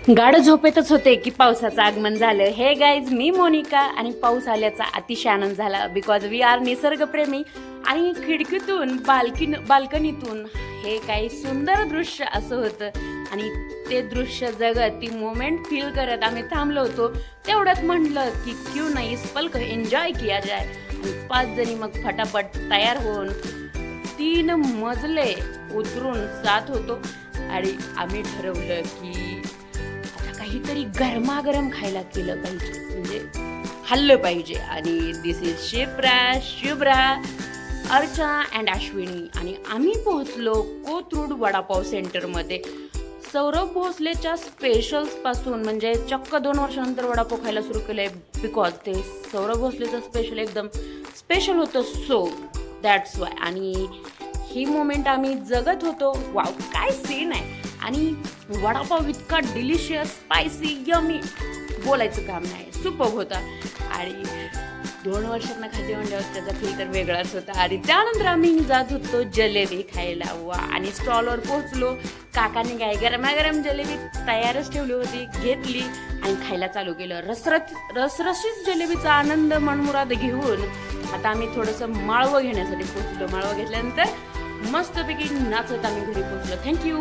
गाढ झोपेतच होते की पावसाचं आगमन झालं. हे गाईज, मी मोनिका आणि पाऊस आल्याचा अतिशय आनंद झाला बिकॉज वी आर निसर्गप्रेमी. आणि खिडकीतून बाल्कनीतून हे काही सुंदर दृश्य असं होतं आणि ते दृश्य जगत, ती मोमेंट फील करत आम्ही थांबलो होतो. तेवढ्यात म्हटलं की क्यू नाही, इस पल को एन्जॉय किया जाय. आणि 5 जणी मग फटाफट तयार होऊन 3 मजले उतरून जात होतो आणि आम्ही ठरवलं की काहीतरी गरमागरम खायला केलं पाहिजे, म्हणजे खाल्लं पाहिजे. आणि दिस इज शिप्रा, शुभ्रा, अर्चा अँड अश्विनी. आणि आम्ही पोहोचलो कोथरूड वडापाव सेंटरमध्ये. सौरभ भोसलेच्या स्पेशल्स पासून, म्हणजे चक्क 2 वर्षानंतर वडापाव खायला सुरू केलंय बिकॉज ते सौरभ भोसलेचं स्पेशल एकदम स्पेशल होतं. So that's why. आणि ही मोमेंट आम्ही जगत होतो. वाव, काय सीन आहे. आणि वडापाव इतका डिलिशियस, स्पायसी, यमी, बोलायचं काम नाही, सुपर्ब होता. आणि 2 वर्षांना खाते म्हणल्यावर त्याचा फील तर वेगळाच होता. आणि त्यानंतर आम्ही जात होतो जलेबी खायला. वा, आणि स्टॉलवर पोहोचलो. काकाने काय गरमागरम जलेबी तयारच ठेवली होती, घेतली आणि खायला चालू केलं. रसरशीत जलेबीचा आनंद मनमुराद घेऊन आता आम्ही थोडंसं माळवं घेण्यासाठी पोहोचलो. माळवं घेतल्यानंतर मस्तपैकी नाचत आम्ही घरी पोहोचलो. थँक्यू.